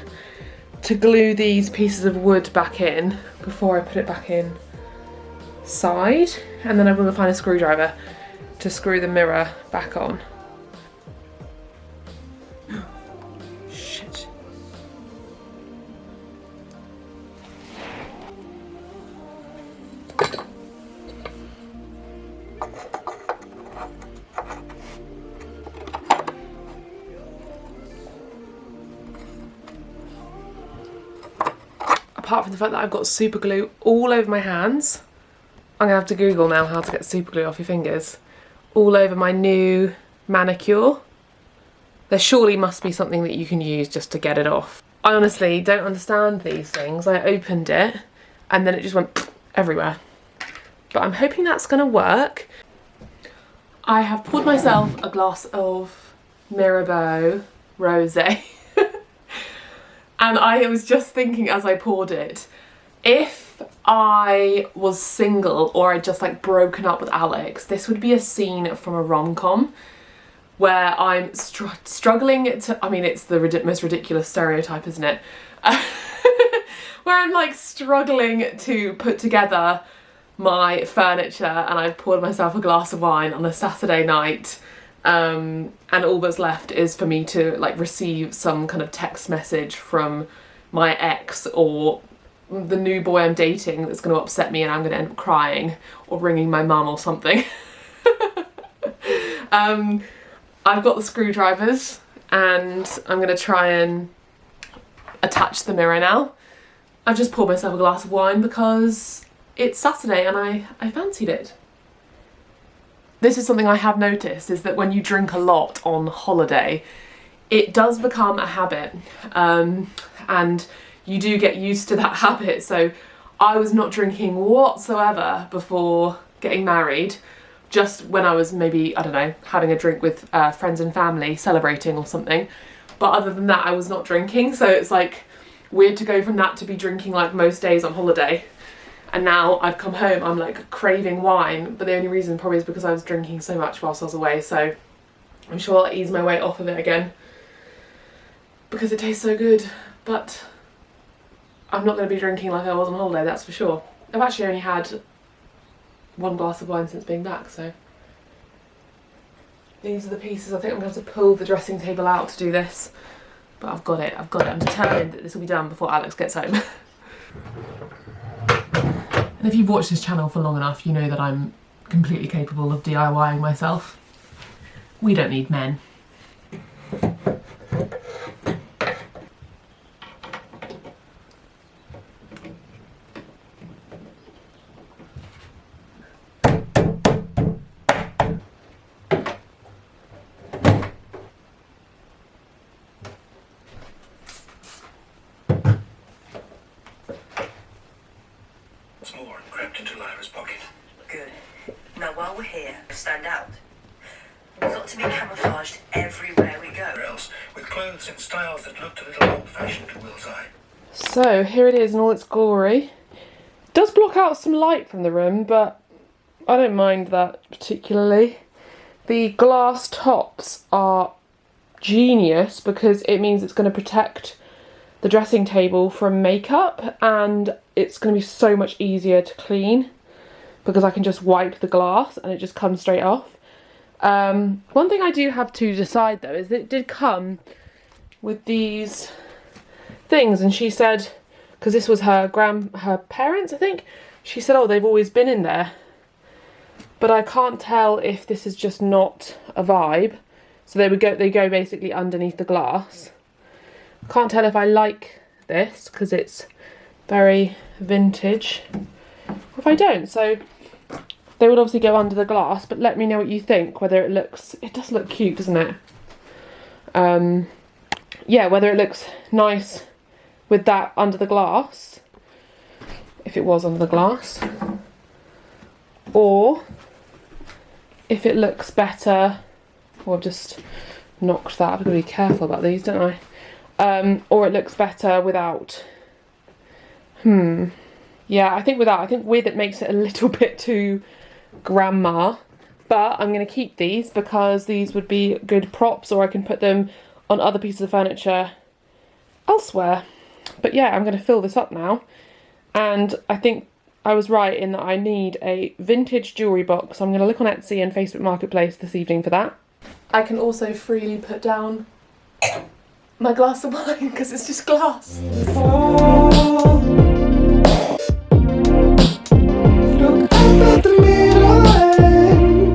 to glue these pieces of wood back in before I put it back inside, and then I'm gonna find a screwdriver to screw the mirror back on. Shit. Apart from the fact that I've got super glue all over my hands, I'm gonna have to Google now how to get super glue off your fingers. All over my new manicure. There surely must be something that you can use just to get it off. I honestly don't understand these things. I opened it and then it just went everywhere. But I'm hoping that's gonna work. I have poured myself a glass of Mirabeau Rosé. And I was just thinking as I poured it, if I was single or I'd just like broken up with Alex, this would be a scene from a rom-com where I'm struggling to, I mean, it's the most ridiculous stereotype, isn't it? Where I'm like struggling to put together my furniture and I've poured myself a glass of wine on a Saturday night. And all that's left is for me to like receive some kind of text message from my ex or the new boy I'm dating that's going to upset me and I'm going to end up crying or ringing my mum or something. I've got the screwdrivers and I'm going to try and attach the mirror now. I've just poured myself a glass of wine because it's Saturday and I fancied it. This is something I have noticed, is that when you drink a lot on holiday, it does become a habit, and you do get used to that habit. So I was not drinking whatsoever before getting married, just when I was maybe, I don't know, having a drink with friends and family, celebrating or something. But other than that, I was not drinking, so it's like weird to go from that to be drinking like most days on holiday. And now I've come home, I'm like craving wine, but the only reason probably is because I was drinking so much whilst I was away, so I'm sure I'll ease my way off of it again. because it tastes so good, but I'm not going to be drinking like I was on holiday, that's for sure. I've actually only had one glass of wine since being back, so these are the pieces. I think I'm going to have to pull the dressing table out to do this, but I've got it. I'm determined that this will be done before Alex gets home. And if you've watched this channel for long enough, you know that I'm completely capable of DIYing myself. We don't need men. More and crept into Lyra's pocket. Good. Now while we're here, stand out. We've got to be camouflaged everywhere we go. Or else, with clothes in styles that looked a little old-fashioned to Will's eye. So here it is in all its glory. It does block out some light from the room, but I don't mind that particularly. The glass tops are genius because it means it's going to protect the dressing table from makeup, and it's going to be so much easier to clean because I can just wipe the glass and it just comes straight off. One thing I do have to decide though is that it did come with these things, and she said, because this was her parents, I think, she said, oh, they've always been in there, but I can't tell if this is just not a vibe. So they go basically underneath the glass. Can't tell if I like this because it's very vintage, or if I don't. So they would obviously go under the glass, but let me know what you think, whether it does look cute, doesn't it? Yeah, whether it looks nice with that under the glass, if it was under the glass, or if it looks better. Oh, I've just knocked that. I've got to be careful about these, don't I? Or it looks better without. Yeah, I think without. I think with it makes it a little bit too grandma. But I'm going to keep these because these would be good props, or I can put them on other pieces of furniture elsewhere. But yeah, I'm going to fill this up now. And I think I was right in that I need a vintage jewellery box. So I'm going to look on Etsy and Facebook Marketplace this evening for that. I can also freely put down my glass of wine because it's just glass. You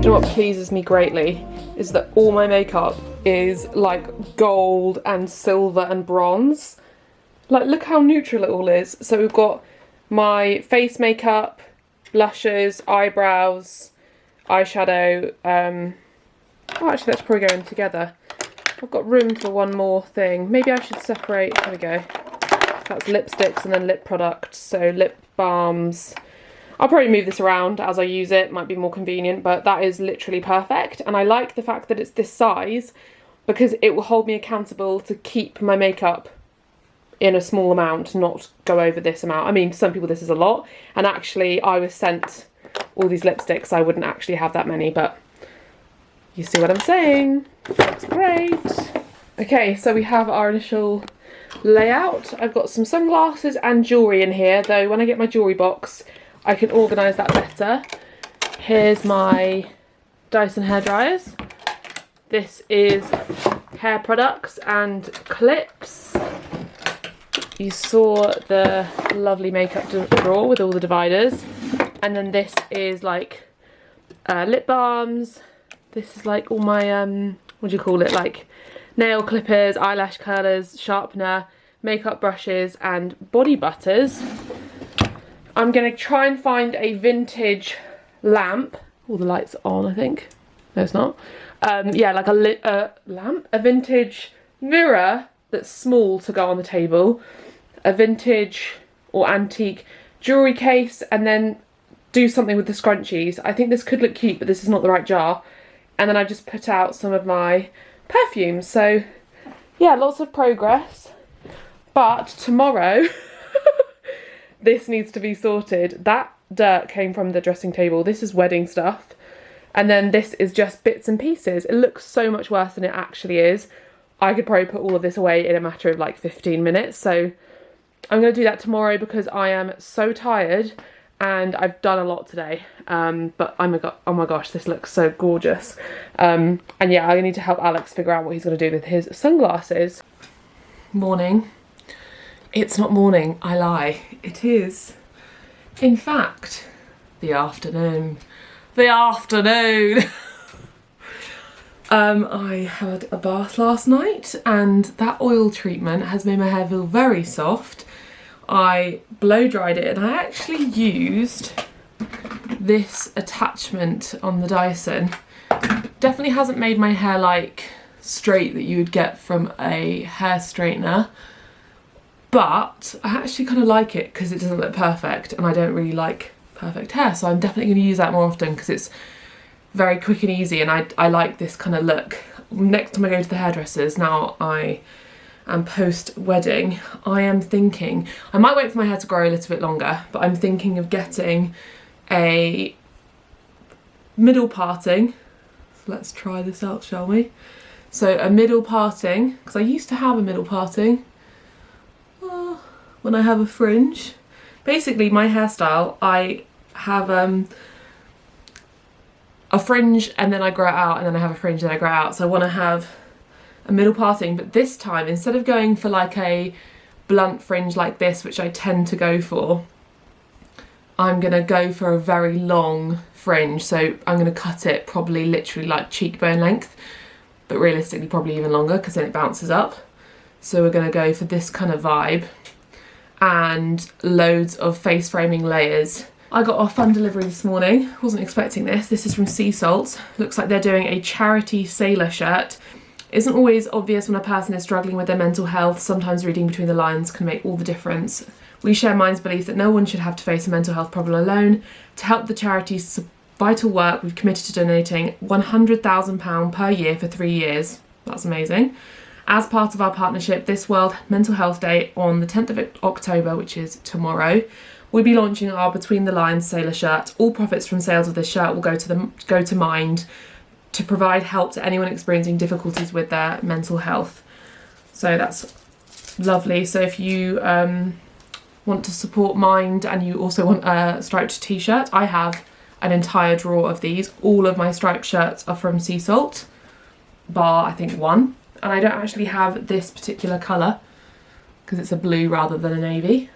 know what pleases me greatly is that all my makeup is like gold and silver and bronze. Like, look how neutral it all is. So we've got my face makeup, blushes, eyebrows, eyeshadow. Oh, actually, that's probably going together. I've got room for one more thing. Maybe I should separate. There we go. That's lipsticks and then lip products. So lip balms. I'll probably move this around as I use it. Might be more convenient, but that is literally perfect. And I like the fact that it's this size because it will hold me accountable to keep my makeup in a small amount, not go over this amount. I mean, some people this is a lot. And actually, I was sent all these lipsticks. I wouldn't actually have that many, but you see what I'm saying? That's great. Okay, so we have our initial layout. I've got some sunglasses and jewellery in here, though when I get my jewellery box, I can organise that better. Here's my Dyson hairdryers. This is hair products and clips. You saw the lovely makeup drawer with all the dividers. And then this is like lip balms. This is like all my, what do you call it, like nail clippers, eyelash curlers, sharpener, makeup brushes and body butters. I'm going to try and find a vintage lamp. All the lights are on, I think. No, it's not. Yeah, like a lamp. A vintage mirror that's small to go on the table. A vintage or antique jewellery case, and then do something with the scrunchies. I think this could look cute, but this is not the right jar. And then I just put out some of my perfumes. So yeah, lots of progress. But tomorrow, this needs to be sorted. That dirt came from the dressing table. This is wedding stuff. And then this is just bits and pieces. It looks so much worse than it actually is. I could probably put all of this away in a matter of like 15 minutes. So I'm going to do that tomorrow because I am so tired and I've done a lot today. But oh my gosh, this looks so gorgeous. And yeah, I need to help Alex figure out what he's going to do with his sunglasses. Morning. It's not morning, I lie. It is, in fact, the afternoon. The afternoon! I had a bath last night and that oil treatment has made my hair feel very soft. I blow dried it and I actually used this attachment on the Dyson. Definitely hasn't made my hair like straight that you would get from a hair straightener, but I actually kind of like it because it doesn't look perfect and I don't really like perfect hair, so I'm definitely going to use that more often because it's very quick and easy and I like this kind of look. Next time I go to the hairdressers, now I am post-wedding, I am thinking, I might wait for my hair to grow a little bit longer, but I'm thinking of getting a middle parting. So let's try this out, shall we? So a middle parting, because I used to have a middle parting when I have a fringe. Basically my hairstyle, I have a fringe and then I grow it out and then I have a fringe and then I grow it out. So I want to have a middle parting, but this time instead of going for like a blunt fringe like this, which I tend to go for, I'm gonna go for a very long fringe. So I'm gonna cut it probably literally like cheekbone length, but realistically probably even longer because then it bounces up. So we're gonna go for this kind of vibe and loads of face framing layers. I got a fun delivery this morning, wasn't expecting this. This is from Sea Salt. Looks like they're doing a charity sailor shirt. Isn't always obvious when a person is struggling with their mental health. Sometimes reading between the lines can make all the difference. We share Mind's belief that no one should have to face a mental health problem alone. To help the charity's vital work, we've committed to donating £100,000 per year for 3 years. That's amazing. As part of our partnership, this World Mental Health Day on the 10th of October, which is tomorrow, we'll be launching our Between the Lines sailor shirt. All profits from sales of this shirt will go to Mind to provide help to anyone experiencing difficulties with their mental health. So that's lovely. So if you want to support Mind and you also want a striped t-shirt, I have an entire drawer of these. All of my striped shirts are from Sea Salt, bar I think one. And I don't actually have this particular colour because it's a blue rather than a navy.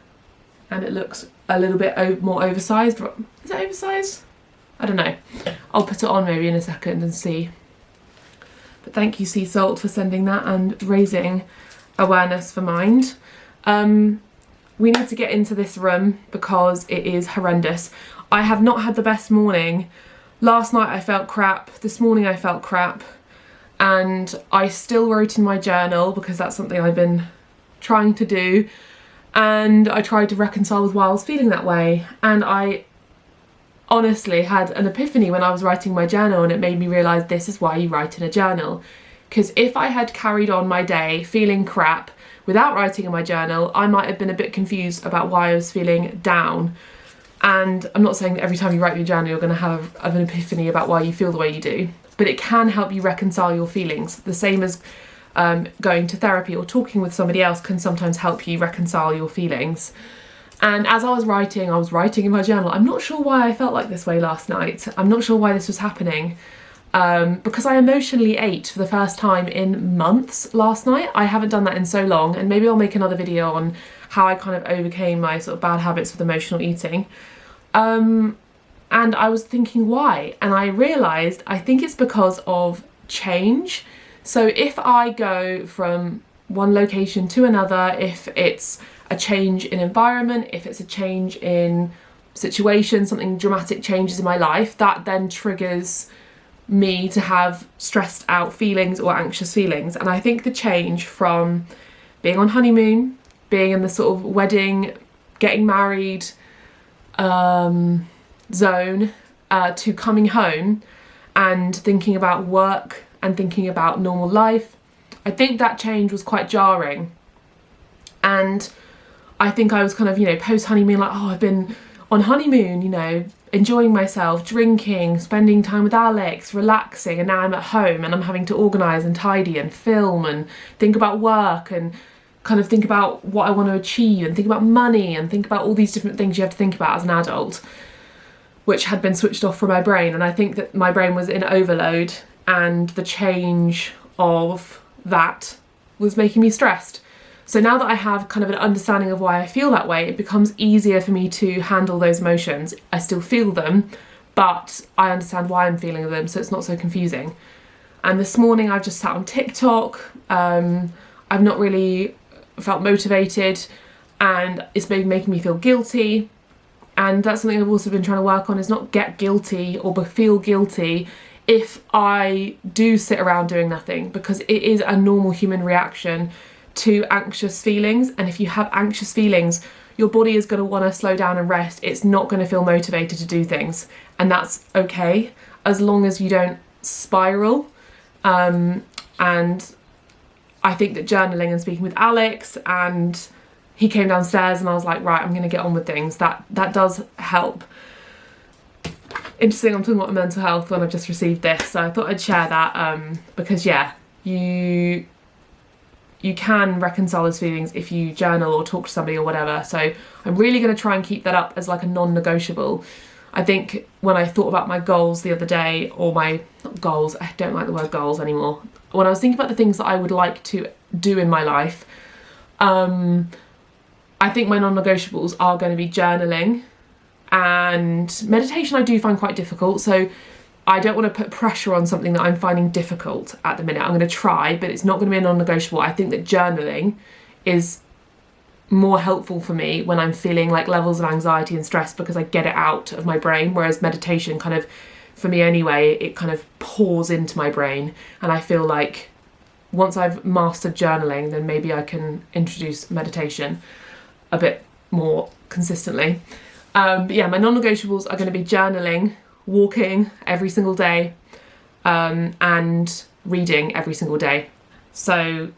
And it looks a little bit more oversized. Is it oversized? I don't know. I'll put it on maybe in a second and see. But thank you, Sea Salt, for sending that and raising awareness for Mind. We need to get into this room because it is horrendous. I have not had the best morning. Last night I felt crap. This morning I felt crap. And I still wrote in my journal because that's something I've been trying to do. And I tried to reconcile with why I was feeling that way. And I honestly had an epiphany when I was writing my journal, and it made me realise this is why you write in a journal. Because if I had carried on my day feeling crap without writing in my journal, I might have been a bit confused about why I was feeling down. And I'm not saying that every time you write your journal you're going to have an epiphany about why you feel the way you do, but it can help you reconcile your feelings. The same as going to therapy or talking with somebody else can sometimes help you reconcile your feelings. And as I was writing in my journal. I'm not sure why I felt like this way last night. I'm not sure why this was happening. Because I emotionally ate for the first time in months last night. I haven't done that in so long, and maybe I'll make another video on how I kind of overcame my sort of bad habits with emotional eating. And I was thinking why, and I realised I think it's because of change. So if I go from one location to another, if it's a change in environment, if it's a change in situation, something dramatic changes in my life, that then triggers me to have stressed out feelings or anxious feelings. And I think the change from being on honeymoon, being in the sort of wedding, getting married zone, to coming home and thinking about work and thinking about normal life, I think that change was quite jarring. And I think I was kind of, post honeymoon, like, oh, I've been on honeymoon, enjoying myself, drinking, spending time with Alex, relaxing, and now I'm at home and I'm having to organise and tidy and film and think about work and kind of think about what I want to achieve and think about money and think about all these different things you have to think about as an adult, which had been switched off from my brain. And I think that my brain was in overload, and the change of that was making me stressed. So now that I have kind of an understanding of why I feel that way, it becomes easier for me to handle those emotions. I still feel them, but I understand why I'm feeling them, so it's not so confusing. And this morning I just sat on TikTok. I've not really felt motivated, and it's been making me feel guilty. And that's something I've also been trying to work on, is not get guilty or feel guilty if I do sit around doing nothing, because it is a normal human reaction to anxious feelings. And if you have anxious feelings, your body is going to want to slow down and rest. It's not going to feel motivated to do things, and that's okay as long as you don't spiral. And I think that journaling and speaking with Alex, and he came downstairs and I was like, right, I'm going to get on with things. That does help. Interesting, I'm talking about mental health when I've just received this, so I thought I'd share that, because yeah, you can reconcile those feelings if you journal or talk to somebody or whatever. So I'm really going to try and keep that up as like a non-negotiable. I think when I thought about my goals the other day, or my goals, I don't like the word goals anymore. When I was thinking about the things that I would like to do in my life, I think my non-negotiables are going to be journaling and meditation. I do find quite difficult, so I don't want to put pressure on something that I'm finding difficult at the minute. I'm going to try, but it's not going to be a non-negotiable. I think that journaling is more helpful for me when I'm feeling like levels of anxiety and stress, because I get it out of my brain, whereas meditation kind of, for me anyway, it kind of pours into my brain, and I feel like once I've mastered journaling, then maybe I can introduce meditation a bit more consistently. But yeah, my non-negotiables are going to be journaling, walking every single day, and reading every single day. So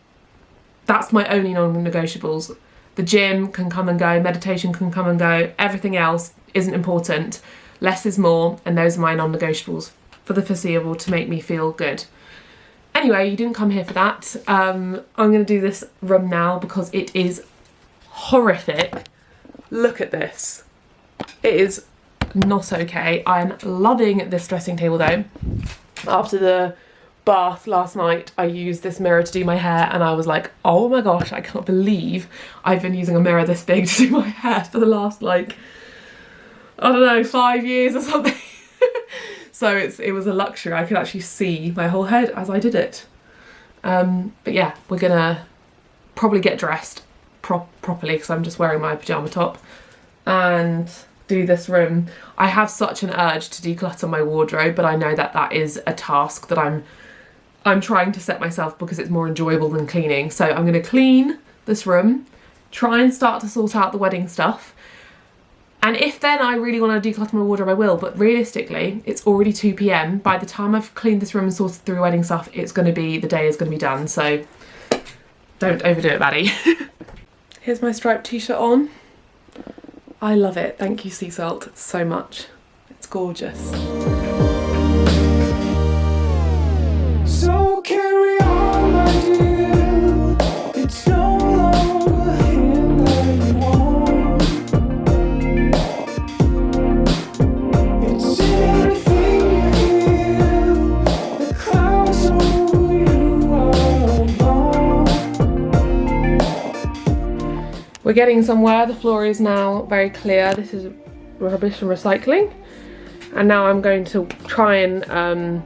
that's my only non-negotiables. The gym can come and go, meditation can come and go, everything else isn't important. Less is more, and those are my non-negotiables for the foreseeable to make me feel good. Anyway, you didn't come here for that. I'm going to do this room now because it is horrific. Look at this. It is not okay. I'm loving this dressing table though. After the bath last night, I used this mirror to do my hair, and I was like, oh my gosh, I can't believe I've been using a mirror this big to do my hair for the last, like, I don't know, 5 years or something. So it was a luxury. I could actually see my whole head as I did it. But yeah, we're gonna probably get dressed properly, because I'm just wearing my pyjama top, and do this room. I have such an urge to declutter my wardrobe, but I know that that is a task that I'm trying to set myself, because it's more enjoyable than cleaning. So I'm going to clean this room, try and start to sort out the wedding stuff, and if then I really want to declutter my wardrobe, I will. But realistically, it's already 2 PM. By the time I've cleaned this room and sorted through wedding stuff, the day is going to be done. So don't overdo it, Maddie. Here's my striped t-shirt on. I love it. Thank you, Sea Salt, so much. It's gorgeous. So carry on, my dear. It's no longer him that you want. It's in everything you hear. The clouds over you are gone. We're getting somewhere. The floor is now very clear. This is rubbish and recycling. And now I'm going to try and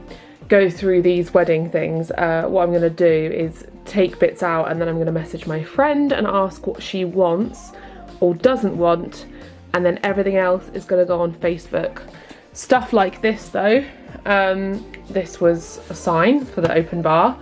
go through these wedding things. What I'm going to do is take bits out, and then I'm going to message my friend and ask what she wants or doesn't want, and then everything else is going to go on Facebook. Stuff like this though, this was a sign for the open bar,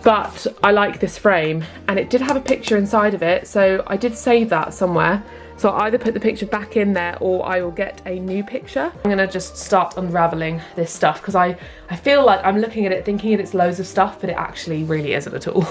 but I like this frame, and it did have a picture inside of it, so I did save that somewhere. So I'll either put the picture back in there, or I will get a new picture. I'm gonna just start unraveling this stuff, because I feel like I'm looking at it thinking it's loads of stuff, but it actually really isn't at all.